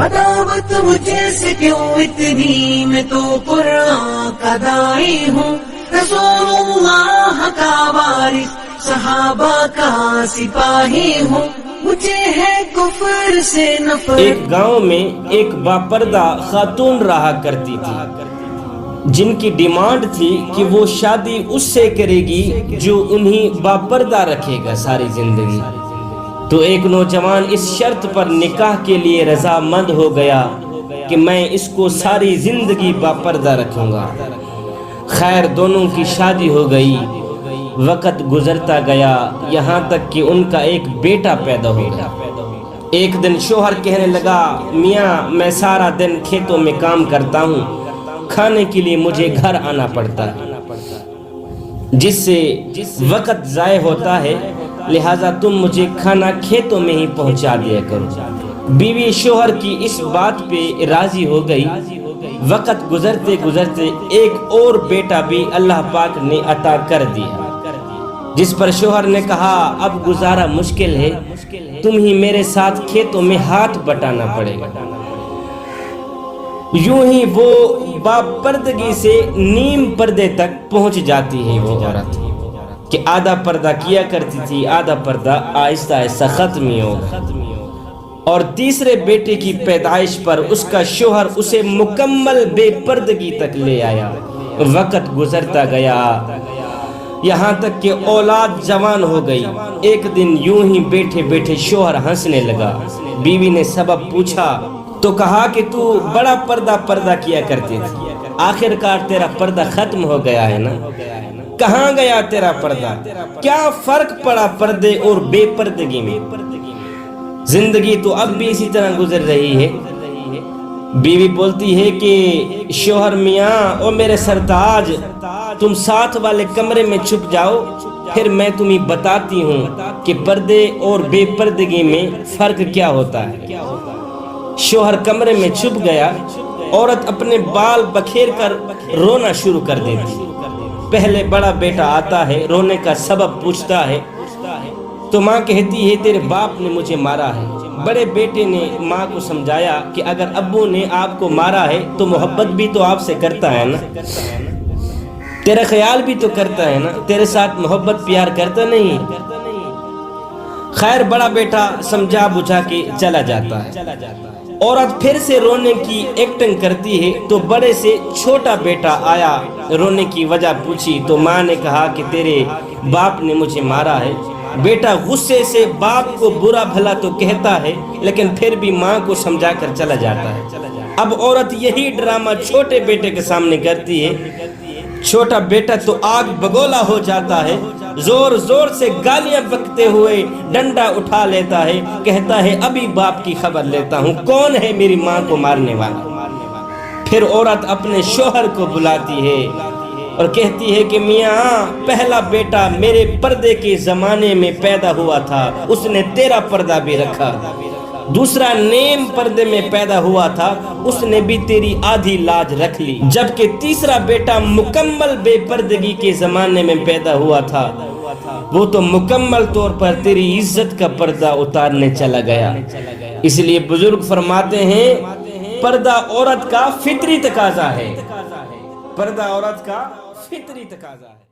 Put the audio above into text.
عداوت مجھے سے کیوں اتنی، میں تو قرآن کا داعی ہوں، رسول اللہ کا وارث، صحابہ کا سپاہی ہوں، مجھے ہے کفر سے نفرت۔ ایک گاؤں میں ایک باپردہ خاتون رہا کرتی تھی، جن کی ڈیمانڈ تھی کہ وہ شادی اس سے کرے گی جو انہیں باپردہ رکھے گا ساری زندگی۔ تو ایک نوجوان اس شرط پر نکاح کے لیے رضامند ہو گیا کہ میں اس کو ساری زندگی باپردہ رکھوں گا۔ خیر، دونوں کی شادی ہو گئی۔ وقت گزرتا گیا، یہاں تک کہ ان کا ایک بیٹا پیدا ہو گیا۔ ایک دن شوہر کہنے لگا، میاں میں سارا دن کھیتوں میں کام کرتا ہوں، کھانے کے لیے مجھے گھر آنا پڑتا ہے، جس سے وقت ضائع ہوتا ہے، لہٰذا تم مجھے کھانا کھیتوں میں ہی پہنچا دیا کرو۔ بیوی شوہر کی اس بات پہ راضی ہو گئی۔ وقت گزرتے گزرتے ایک اور بیٹا بھی اللہ پاک نے عطا کر دیا، جس پر شوہر نے کہا، اب گزارا مشکل ہے، تم ہی میرے ساتھ کھیتوں میں ہاتھ بٹانا پڑے گا۔ یوں ہی وہ باپردگی سے نیم پردے تک پہنچ جاتی ہے وہ عورت، کہ آدھا پردہ کیا کرتی تھی، آدھا پردہ آہستہ آہستہ ختم ہی ہوگا۔ اور تیسرے بیٹے کی پیدائش پر اس کا شوہر اسے مکمل بے پردگی تک لے آیا۔ وقت گزرتا گیا، یہاں تک کہ اولاد جوان ہو گئی۔ ایک دن یوں ہی بیٹھے بیٹھے شوہر ہنسنے لگا۔ بیوی نے سبب پوچھا تو کہا کہ تو بڑا پردہ کیا کرتی تھی، آخر کار تیرا پردہ ختم ہو گیا ہے نا؟ کہاں گیا تیرا پردہ؟ کیا فرق پڑا پردے اور بے پردگی میں؟ زندگی تو اب بھی اسی طرح گزر رہی ہے۔ بیوی بولتی ہے کہ شوہر میاں، او میرے سرتاج، تم ساتھ والے کمرے میں چھپ جاؤ، پھر میں تمہیں بتاتی ہوں کہ پردے اور بے پردگی میں فرق کیا ہوتا ہے۔ شوہر کمرے میں چھپ گیا۔ عورت اپنے بال بکھیر کر رونا شروع کر دیتی۔ پہلے بڑا بیٹا آتا ہے، رونے کا سبب پوچھتا ہے تو ماں کہتی ہے، تیرے باپ نے مجھے مارا ہے۔ بڑے بیٹے نے ماں کو سمجھایا کہ اگر ابو نے آپ کو مارا ہے تو محبت بھی تو آپ سے کرتا ہے نا، تیرا خیال بھی تو کرتا ہے نا، تیرے ساتھ محبت پیار کرتا نہیں۔ خیر، بڑا بیٹا سمجھا بجھا کے چلا جاتا ہے۔ عورت پھر سے رونے کی ایکٹنگ کرتی ہے تو بڑے سے چھوٹا بیٹا آیا، رونے کی وجہ پوچھی تو ماں نے کہا کہ تیرے باپ نے مجھے مارا ہے۔ بیٹا غصے سے باپ کو برا بھلا تو کہتا ہے، لیکن پھر بھی ماں کو سمجھا کر چلا جاتا ہے۔ اب عورت یہی ڈرامہ چھوٹے بیٹے کے سامنے کرتی ہے۔ چھوٹا بیٹا تو آگ بگولا ہو جاتا ہے، زور زور سے گالیاں بکتے ہوئے ڈنڈا اٹھا لیتا ہے، کہتا ہے ابھی باپ کی خبر لیتا ہوں، کون ہے میری ماں کو مارنے والا۔ پھر عورت اپنے شوہر کو بلاتی ہے اور کہتی ہے کہ میاں، پہلا بیٹا میرے پردے کے زمانے میں پیدا ہوا تھا، اس نے تیرا پردہ بھی رکھا۔ دوسرا نیم پردے میں پیدا ہوا تھا، اس نے بھی تیری آدھی لاج رکھ لی، جبکہ تیسرا بیٹا مکمل بے پردگی کے زمانے میں پیدا ہوا تھا، وہ تو مکمل طور پر تیری عزت کا پردہ اتارنے چلا گیا۔ اس لیے بزرگ فرماتے ہیں، پردہ عورت کا فطری تقاضا ہے، پردہ عورت کا فطری تقاضا ہے۔